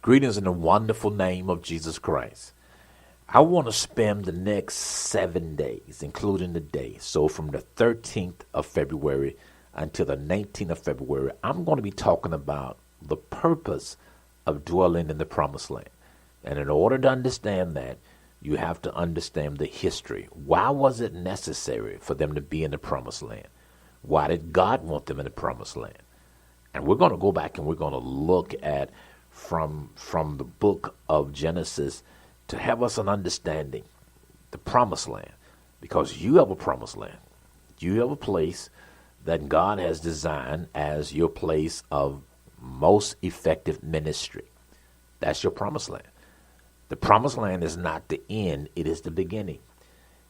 Greetings in the wonderful name of Jesus Christ. I want to spend the next 7 days, including the day. So from the 13th of February until the 19th of February, I'm going to be talking about the purpose of dwelling in the promised land. And in order to understand that, you have to understand the history. Why was it necessary for them to be in the promised land? Why did God want them in the promised land? And we're going to go back and we're going to look at from the book of Genesis to have us an understanding, the promised land, because you have a promised land. You have a place that God has designed as your place of most effective ministry. That's your promised land. The promised land is not the end, it is the beginning.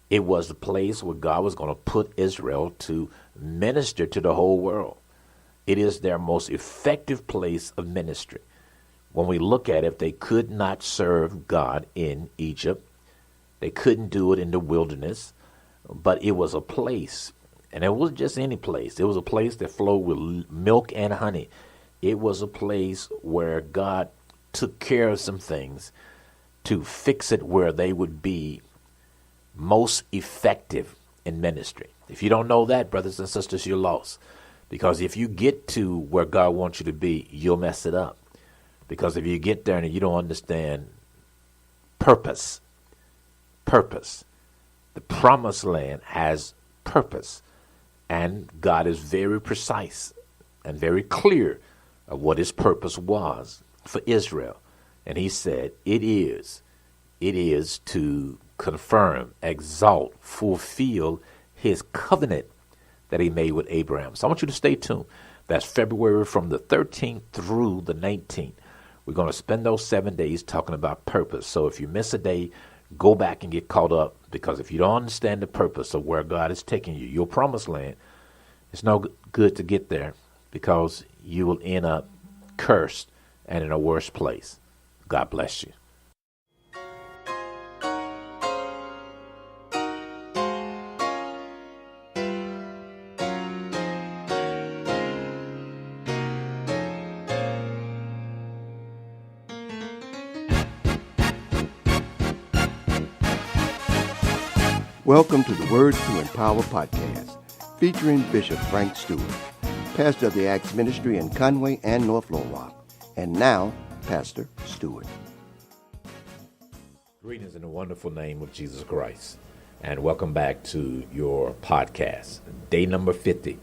It was the place where God was going to put Israel to minister to the whole world. It is their most effective place of ministry. When we look at it, they could not serve God in Egypt. They couldn't do it in the wilderness, but it was a place, and it wasn't just any place. It was a place that flowed with milk and honey. It was a place where God took care of some things to fix it where they would be most effective in ministry. If you don't know that, brothers and sisters, you're lost. Because if you get to where God wants you to be, you'll mess it up. Because if you get there and you don't understand purpose, the promised land has purpose. And God is very precise and very clear of what his purpose was for Israel. And he said, it is to confirm, exalt, fulfill his covenant that he made with Abraham. So I want you to stay tuned. That's February from the 13th through the 19th. We're going to spend those 7 days talking about purpose. So if you miss a day, go back and get caught up, because if you don't understand the purpose of where God is taking you, your promised land, it's no good to get there, because you will end up cursed and in a worse place. God bless you. Welcome to the Words to Empower podcast, featuring Bishop Frank Stewart, pastor of the Acts Ministry in Conway and North Little Rock, and now Pastor Stewart. Greetings in the wonderful name of Jesus Christ, and welcome back to your podcast, day number 50.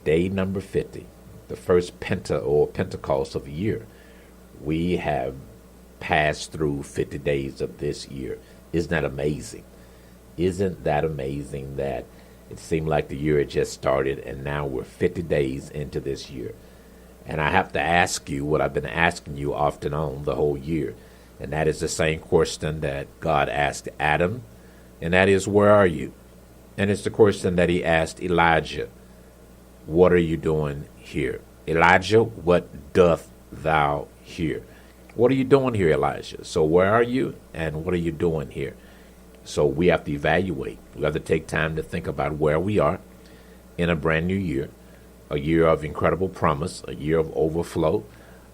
Day number 50, the first Pentecost of the year. We have passed through 50 days of this year. Isn't that amazing? Isn't that amazing that it seemed like the year had just started and now we're 50 days into this year? And I have to ask you what I've been asking you off and on the whole year. And that is the same question that God asked Adam. And that is, where are you? And it's the question that he asked Elijah. What are you doing here? Elijah, what doth thou here? What are you doing here, Elijah? So where are you and what are you doing here? So we have to evaluate. We have to take time to think about where we are in a brand new year, a year of incredible promise, a year of overflow,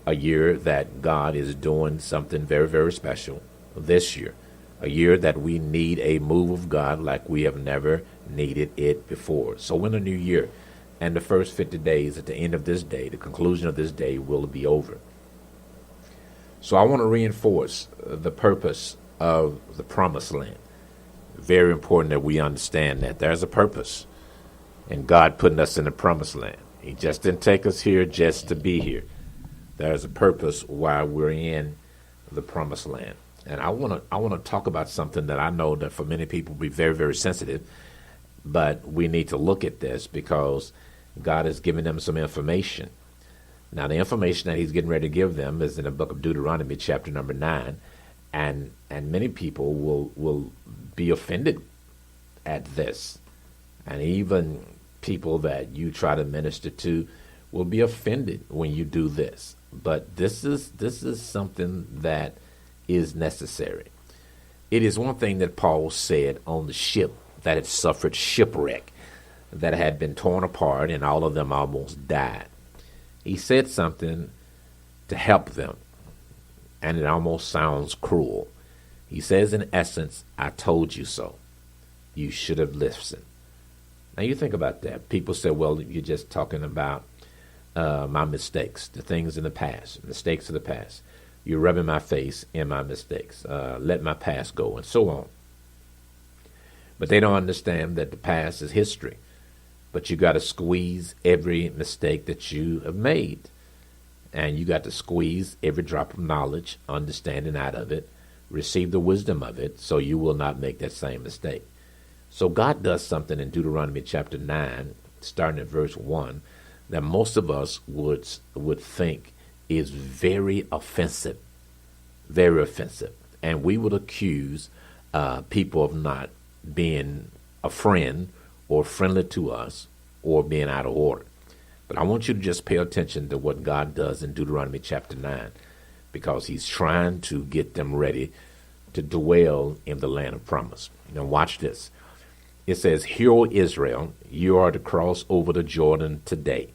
a year that God is doing something very, very special this year, a year that we need a move of God like we have never needed it before. So we're in a new year, and the first 50 days at the end of this day, the conclusion of this day, will be over. So I want to reinforce the purpose of the promised land. Very important that we understand that there's a purpose in God putting us in the promised land. He just didn't take us here just to be here. There's a purpose why we're in the promised land. And I want to talk about something that I know that for many people will be very, very sensitive, but we need to look at this because God has given them some information. Now, the information that he's getting ready to give them is in the book of Deuteronomy, chapter number 9. And many people will be offended at this. And even people that you try to minister to will be offended when you do this. But this is something that is necessary. It is one thing that Paul said on the ship that had suffered shipwreck, that had been torn apart, and all of them almost died. He said something to help them. and it almost sounds cruel. He says, in essence, I told you so. You should have listened. Now you think about that. People say, well, you're just talking about my mistakes, the things in the past, mistakes of the past. You're rubbing my face in my mistakes. Let my past go, and so on. But they don't understand that the past is history. But you got to squeeze every mistake that you have made. And you got to squeeze every drop of knowledge, understanding out of it, receive the wisdom of it, so you will not make that same mistake. So God does something in Deuteronomy chapter 9, starting at verse 1, that most of us would think is very offensive. Very offensive. And we would accuse people of not being a friend or friendly to us or being out of order. But I want you to just pay attention to what God does in Deuteronomy chapter 9, because he's trying to get them ready to dwell in the land of promise. Now watch this. It says, "Hear, O Israel, you are to cross over the Jordan today."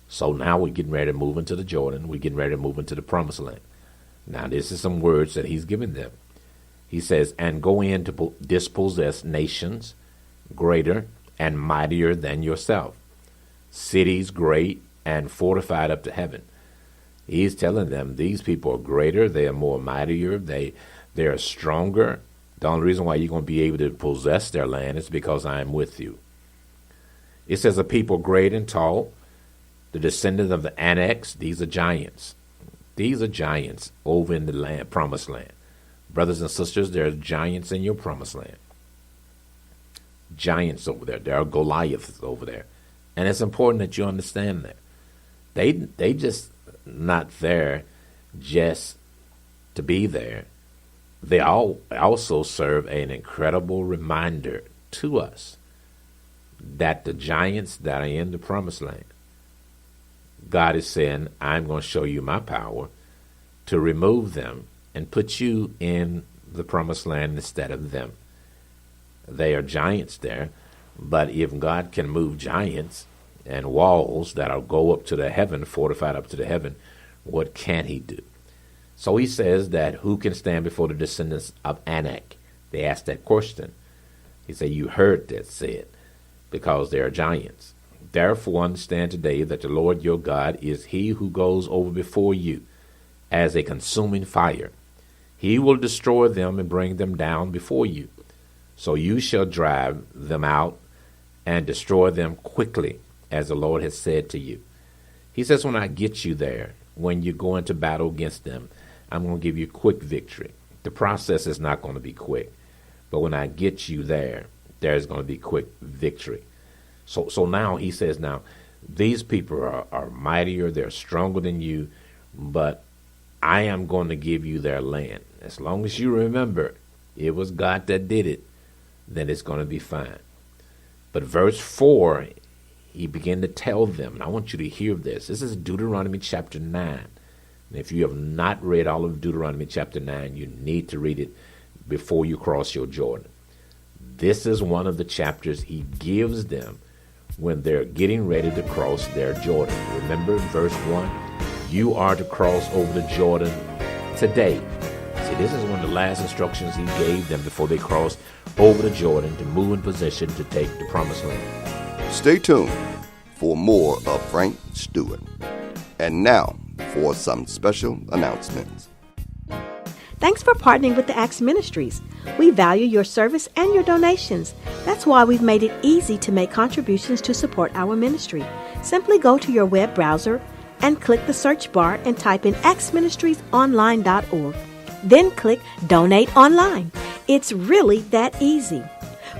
So now we're getting ready to move into the Jordan. We're getting ready to move into the promised land. Now this is some words that he's given them. He says, "And go in to dispossess nations greater and mightier than yourself, cities great and fortified up to heaven." He's telling them these people are greater, they are more mightier, they are stronger. The only reason why you're going to be able to possess their land is because I am with you. It says, "A people great and tall, the descendants of the Anakim." These are giants. These are giants over in the land, promised land. Brothers and sisters, there are giants in your promised land. Giants over there. There are Goliaths over there. And it's important that you understand that. They just not there just to be there. They also serve an incredible reminder to us that the giants that are in the promised land, God is saying, I'm going to show you my power to remove them and put you in the promised land instead of them. They are giants there, but if God can move giants and walls that'll go up to the heaven, fortified up to the heaven, what can he do? So he says that who can stand before the descendants of Anak? They asked that question. He said, you heard that said, because they are giants. Therefore understand today that the Lord your God is he who goes over before you as a consuming fire. He will destroy them and bring them down before you. So you shall drive them out and destroy them quickly, as the Lord has said to you. He says, when I get you there, when you go into battle against them, I'm going to give you quick victory. The process is not going to be quick, but when I get you there, there's going to be quick victory. So now he says, now these people are mightier, they're stronger than you, but I am going to give you their land. As long as you remember it was God that did it, then it's going to be fine. But verse 4, he began to tell them, and I want you to hear this. This is Deuteronomy chapter 9. And if you have not read all of Deuteronomy chapter 9, you need to read it before you cross your Jordan. This is one of the chapters he gives them when they're getting ready to cross their Jordan. Remember verse 1, you are to cross over the Jordan today. See, this is one of the last instructions he gave them before they crossed over the Jordan to move in position to take the promised land. Stay tuned for more of Frank Stewart. And now for some special announcements. Thanks for partnering with the Acts Ministries. We value your service and your donations. That's why we've made it easy to make contributions to support our ministry. Simply go to your web browser and click the search bar and type in actsministriesonline.org. Then click Donate Online. It's really that easy.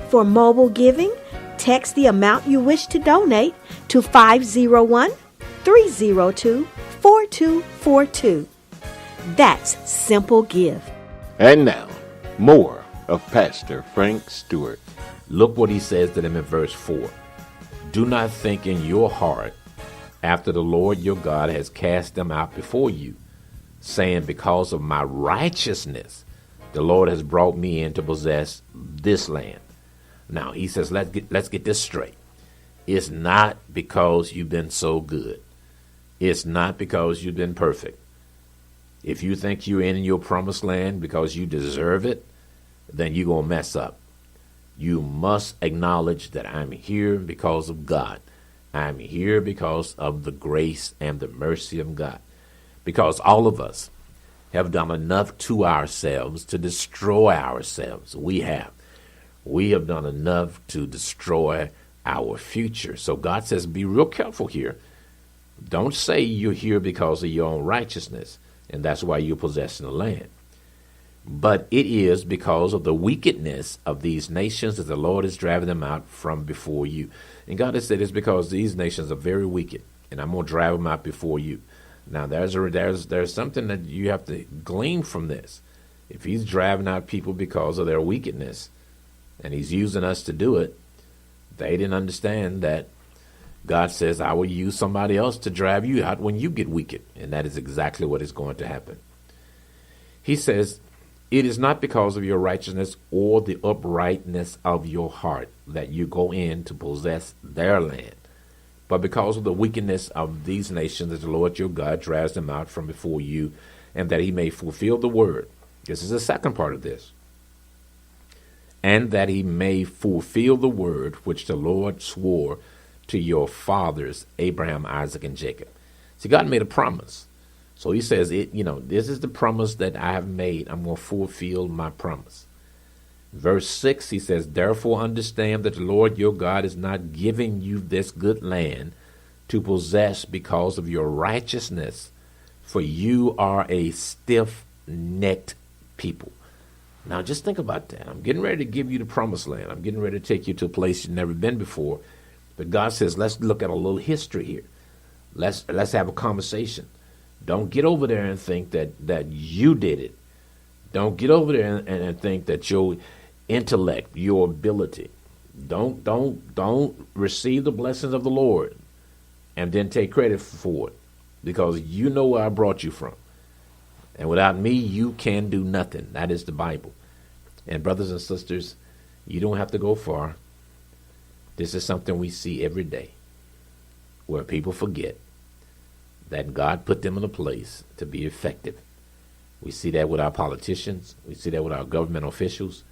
For mobile giving, text the amount you wish to donate to 501-302-4242. That's Simple Give. And now, more of Pastor Frank Stewart. Look what he says to them in verse 4. Do not think in your heart after the Lord your God has cast them out before you, saying, because of my righteousness, the Lord has brought me in to possess this land. Now, he says, let's get this straight. It's not because you've been so good. It's not because you've been perfect. If you think you're in your promised land because you deserve it, then you're going to mess up. You must acknowledge that I'm here because of God. I'm here because of the grace and the mercy of God. Because all of us have done enough to ourselves to destroy ourselves. We have. We have done enough to destroy our future. So God says, be real careful here. Don't say you're here because of your own righteousness, and that's why you're possessing the land. But it is because of the wickedness of these nations that the Lord is driving them out from before you. And God has said it's because these nations are very wicked, and I'm going to drive them out before you. Now, there's something that you have to glean from this. If he's driving out people because of their wickedness, and he's using us to do it, they didn't understand that God says, I will use somebody else to drive you out when you get wicked. And that is exactly what is going to happen. He says, it is not because of your righteousness or the uprightness of your heart that you go in to possess their land, but because of the wickedness of these nations that the Lord your God drives them out from before you, and that he may fulfill the word. This is the second part of this. And that he may fulfill the word which the Lord swore to your fathers, Abraham, Isaac, and Jacob. See, God made a promise. So he says, this is the promise that I have made. I'm going to fulfill my promise. Verse 6, he says, therefore understand that the Lord your God is not giving you this good land to possess because of your righteousness, for you are a stiff-necked people. Now just think about that. I'm getting ready to give you the promised land. I'm getting ready to take you to a place you've never been before. But God says, let's look at a little history here. Let's have a conversation. Don't get over there and think that you did it. Don't get over there and think that your intellect, your ability. Don't receive the blessings of the Lord and then take credit for it, because you know where I brought you from. And without me, you can do nothing. That is the Bible. And brothers and sisters, you don't have to go far. This is something we see every day, where people forget that God put them in a place to be effective. We see that with our politicians. We see that with our government officials.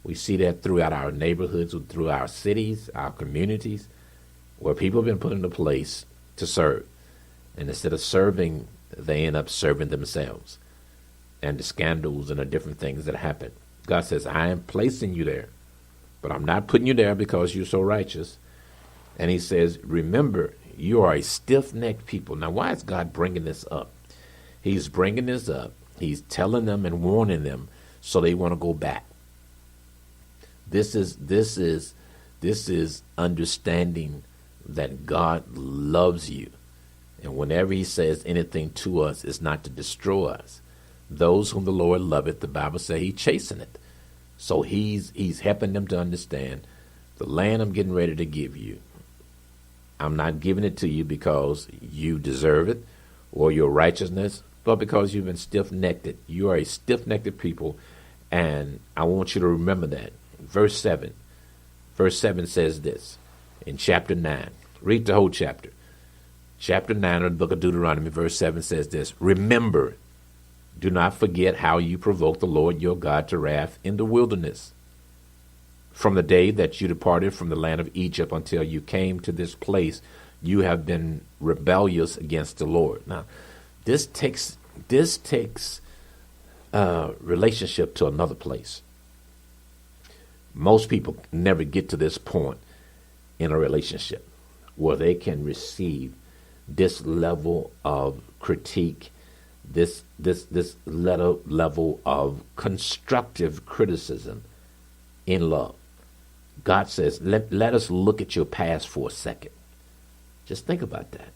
We see that throughout our neighborhoods, through our cities, our communities, where people have been put in a place to serve. And instead of serving, they end up serving themselves. And the scandals and the different things that happen. God says, I am placing you there, but I'm not putting you there because you're so righteous. And he says, remember, you are a stiff-necked people. Now, why is God bringing this up? He's bringing this up. He's telling them and warning them so they want to go back. This is understanding that God loves you. And whenever he says anything to us, it's not to destroy us. Those whom the Lord loveth, the Bible says he chasteneth. So he's helping them to understand the land I'm getting ready to give you. I'm not giving it to you because you deserve it or your righteousness, but because you've been stiff-necked. You are a stiff-necked people, and I want you to remember that. Verse 7 says this in chapter 9. Read the whole chapter. Chapter 9 of the book of Deuteronomy, verse 7 says this, remember, do not forget how you provoked the Lord your God to wrath in the wilderness, from the day that you departed from the land of Egypt until you came to this place. You have been rebellious against the Lord. Now, this takes relationship to another place. Most people never get to this point in a relationship where they can receive this level of critique, this level of constructive criticism in love. God says, let us look at your past for a second. Just think about that.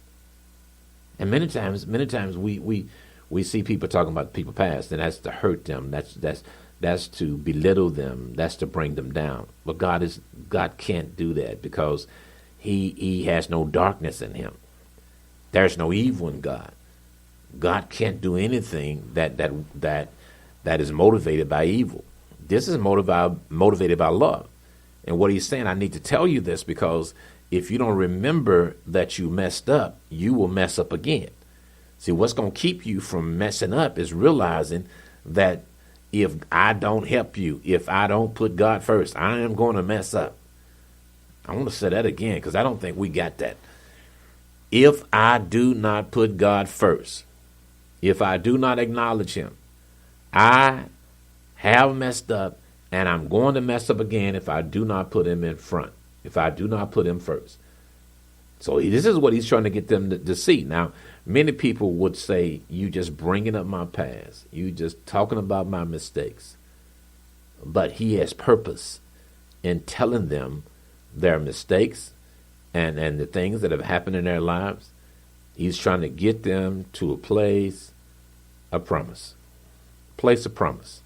And many times we see people talking about people's past, and that's to hurt them. That's to belittle them. That's to bring them down. But God can't do that, because he has no darkness in him. There's no evil in God. God can't do anything that is motivated by evil. This is motivated by love. And what he's saying, I need to tell you this, because if you don't remember that you messed up, you will mess up again. See, what's going to keep you from messing up is realizing that if I don't help you, if I don't put God first, I am going to mess up. I want to say that again because I don't think we got that. If I do not put God first, if I do not acknowledge him, I have messed up, and I'm going to mess up again if I do not put him in front, if I do not put him first. So this is what he's trying to get them to see. Now, many people would say, you just bringing up my past. You just talking about my mistakes. But he has purpose in telling them their mistakes and the things that have happened in their lives. He's trying to get them to a place of promise. Place of promise.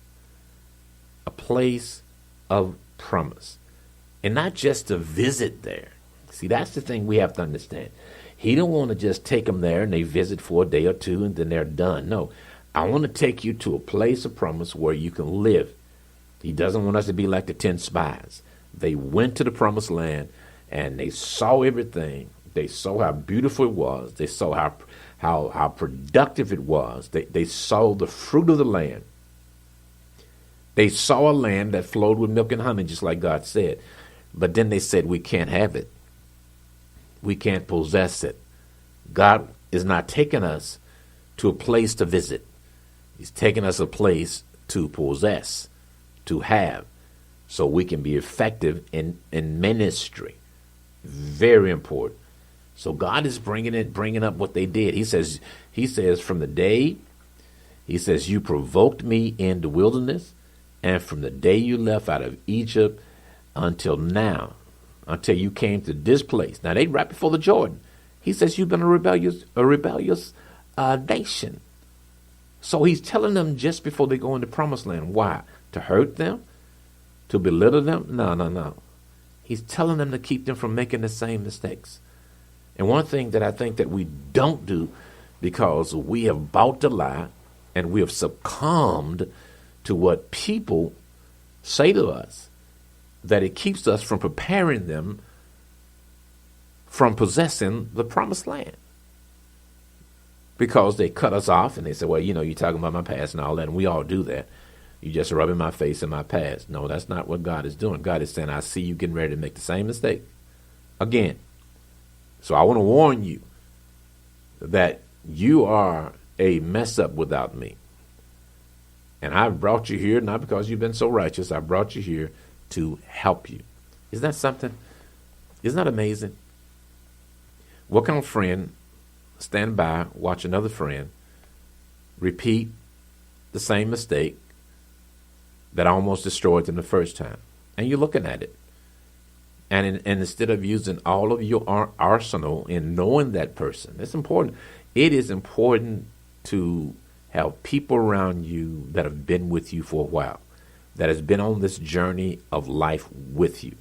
A place of promise. And not just to visit there. See, that's the thing we have to understand. He don't want to just take them there and they visit for a day or two and then they're done. No, I want to take you to a place of promise where you can live. He doesn't want us to be like the 10 spies. They went to the promised land and they saw everything. They saw how beautiful it was. They saw how productive it was. They saw the fruit of the land. They saw a land that flowed with milk and honey, just like God said. But then they said, we can't have it. We can't possess it. God is not taking us to a place to visit. He's taking us a place to possess, to have, so we can be effective in ministry. Very important. So God is bringing up what they did. He says from the day, he says, you provoked me in the wilderness, and from the day you left out of Egypt until now, until you came to this place. Now, they right before the Jordan. He says, you've been a rebellious nation. So he's telling them just before they go into promised land. Why? To hurt them? To belittle them? No. He's telling them to keep them from making the same mistakes. And one thing that I think that we don't do, because we have bought the lie and we have succumbed to what people say to us, that it keeps us from preparing them from possessing the promised land. Because they cut us off and they say, well, you're talking about my past and all that, and we all do that. You just rubbing my face in my past. No, that's not what God is doing. God is saying, I see you getting ready to make the same mistake again. So I want to warn you that you are a mess up without me. And I've brought you here, not because you've been so righteous. I brought you here to help you. Isn't that something? Isn't that amazing? What kind of friend stand by, watch another friend repeat the same mistake that almost destroyed them the first time? And you're looking at it. And instead of using all of your arsenal in knowing that person, it's important. It is important to have people around you that have been with you for a while, that has been on this journey of life with you,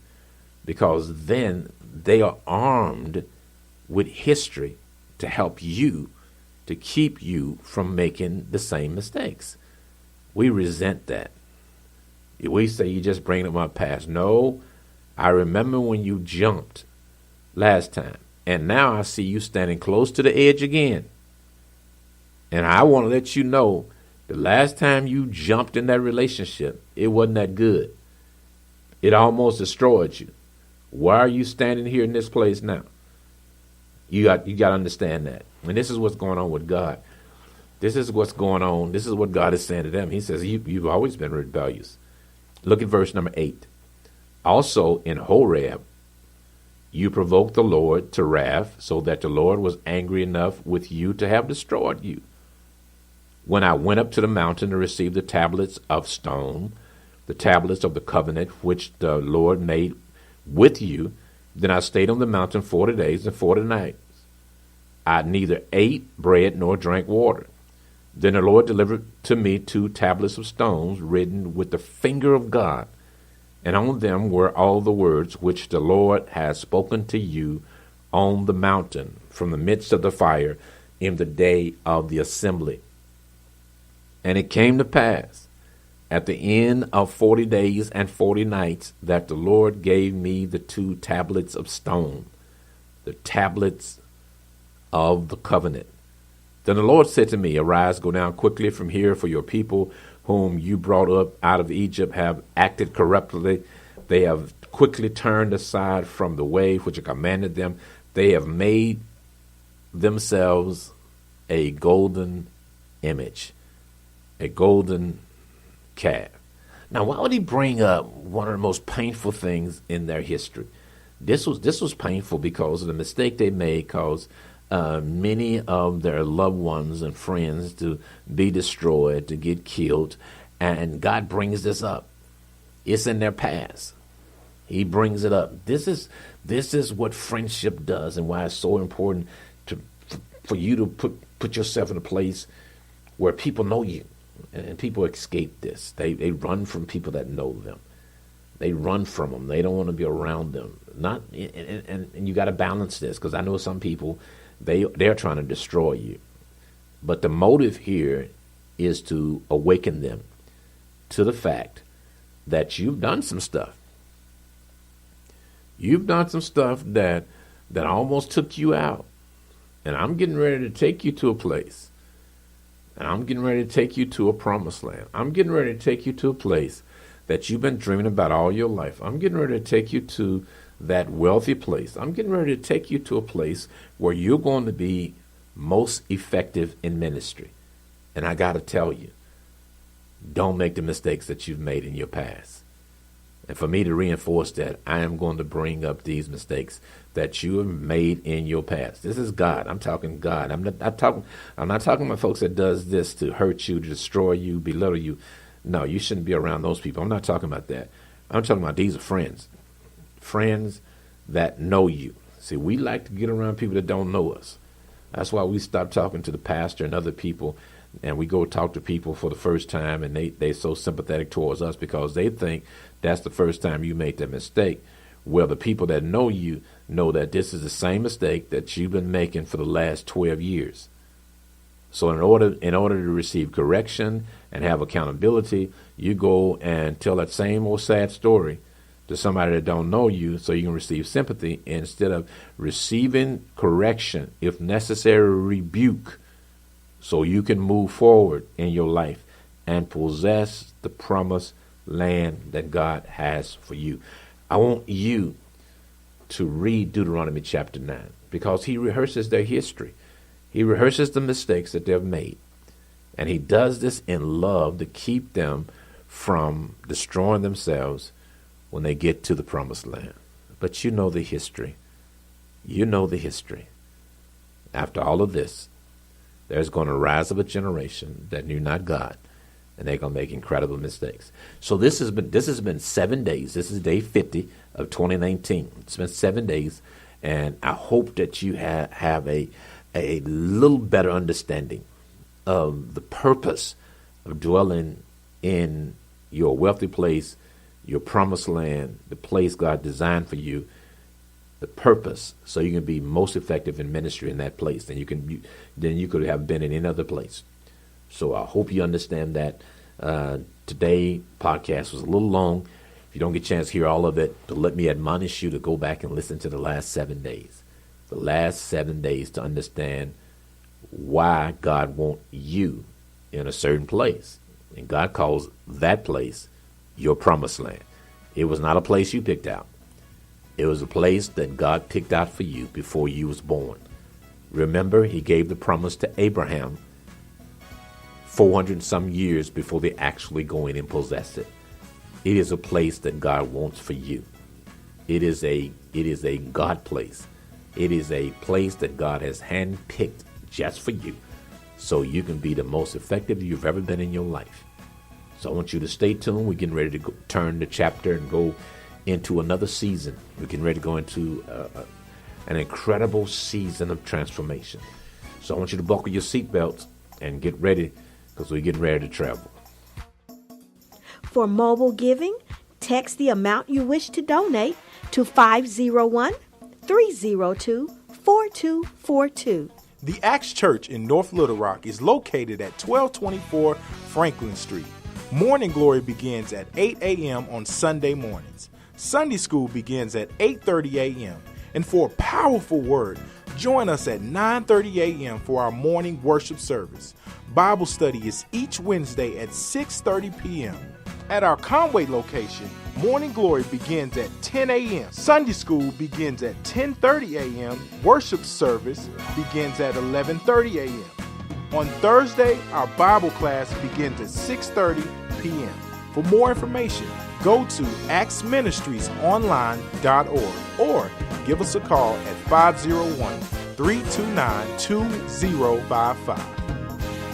because then they are armed with history to help you, to keep you from making the same mistakes. We resent that. We say, you just bring up my past. No, I remember when you jumped last time, and now I see you standing close to the edge again. And I want to let you know, the last time you jumped in that relationship, it wasn't that good. It almost destroyed you. Why are you standing here in this place now? You got to understand that. And this is what's going on with God. This is what's going on. This is what God is saying to them. He says, you've always been rebellious. Look at verse number 8. Also in Horeb, you provoked the Lord to wrath, so that the Lord was angry enough with you to have destroyed you. When I went up to the mountain to receive the tablets of stone, the tablets of the covenant which the Lord made with you, then I stayed on the mountain 40 days and 40 nights. I neither ate bread nor drank water. Then the Lord delivered to me 2 tablets of stones written with the finger of God, and on them were all the words which the Lord has spoken to you on the mountain from the midst of the fire in the day of the assembly. And it came to pass at the end of 40 days and 40 nights that the Lord gave me the 2 tablets of stone, the tablets of the covenant. Then the Lord said to me, arise, go down quickly from here, for your people whom you brought up out of Egypt have acted corruptly. They have quickly turned aside from the way which I commanded them. They have made themselves a golden image, a golden calf. Now, why would he bring up one of the most painful things in their history? This was painful because of the mistake they made, caused many of their loved ones and friends to be destroyed, to get killed, and God brings this up. It's in their past. He brings it up. This is what friendship does, and why it's so important for you to put yourself in a place where people know you. And people escape this. They run from people that know them. They run from them. They don't want to be around them. And you got to balance this, because I know some people, they're trying to destroy you. But the motive here is to awaken them to the fact that you've done some stuff. You've done some stuff that almost took you out. And I'm getting ready to take you to a place. And I'm getting ready to take you to a promised land. I'm getting ready to take you to a place that you've been dreaming about all your life. I'm getting ready to take you to that wealthy place. I'm getting ready to take you to a place where you're going to be most effective in ministry. And I got to tell you, don't make the mistakes that you've made in your past. And for me to reinforce that, I am going to bring up these mistakes that you have made in your past. This is God. I'm talking God. I'm not talking about folks that does this to hurt you, to destroy you, belittle you. No, you shouldn't be around those people. I'm not talking about that. I'm talking about these are friends. Friends that know you. See, we like to get around people that don't know us. That's why we stop talking to the pastor and other people, and we go talk to people for the first time, and they're so sympathetic towards us because they think that's the first time you made that mistake. Well, the people that know you know that this is the same mistake that you've been making for the last 12 years. So in order to receive correction and have accountability, you go and tell that same old sad story to somebody that don't know you so you can receive sympathy instead of receiving correction, if necessary, rebuke, so you can move forward in your life and possess the promised land that God has for you. I want you to read Deuteronomy chapter 9 because he rehearses their history. He rehearses the mistakes that they've made. And he does this in love to keep them from destroying themselves when they get to the promised land. But you know the history. You know the history. After all of this, there's going to rise up a generation that knew not God, and they're going to make incredible mistakes. So this has been 7 days. This is day 50 of 2019. It's been 7 days, and I hope that you have a little better understanding of the purpose of dwelling in your wealthy place, your promised land, the place God designed for you, the purpose, so you can be most effective in ministry in that place than you could have been in any other place. So I hope you understand that. Today podcast was a little long. If you don't get a chance to hear all of it, but let me admonish you to go back and listen to the last 7 days. The last 7 days to understand why God wants you in a certain place. And God calls that place your promised land. It was not a place you picked out. It was a place that God picked out for you before you was born. Remember, he gave the promise to Abraham 400 some years before they actually go in and possess it. It is a place that God wants for you. It is a God place. It is a place that God has handpicked just for you, so you can be the most effective you've ever been in your life. So I want you to stay tuned. We're getting ready to turn the chapter and go into another season. We're getting ready to go into an incredible season of transformation. So I want you to buckle your seatbelts and get ready, because we're getting ready to travel. For mobile giving, text the amount you wish to donate to 501-302-4242. The Acts Church in North Little Rock is located at 1224 Franklin Street. Morning Glory begins at 8 a.m. on Sunday mornings. Sunday school begins at 8:30 a.m. And for a powerful word, Join us at 9:30 a.m. for our morning worship service. Bible study is each Wednesday at 6:30 p.m. At our Conway location, Morning Glory begins at 10 a.m. Sunday school begins at 10:30 a.m. Worship service begins at 11:30 a.m. On Thursday, our Bible class begins at 6:30 p.m. For more information, go to actsministriesonline.org or give us a call at 501-329-2055.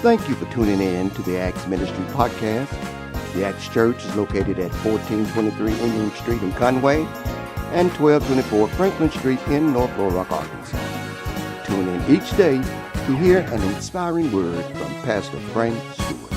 Thank you for tuning in to the Acts Ministry Podcast. The Acts Church is located at 1423 Indian Street in Conway and 1224 Franklin Street in North Little Rock, Arkansas. Tune in each day to hear an inspiring word from Pastor Frank Stewart.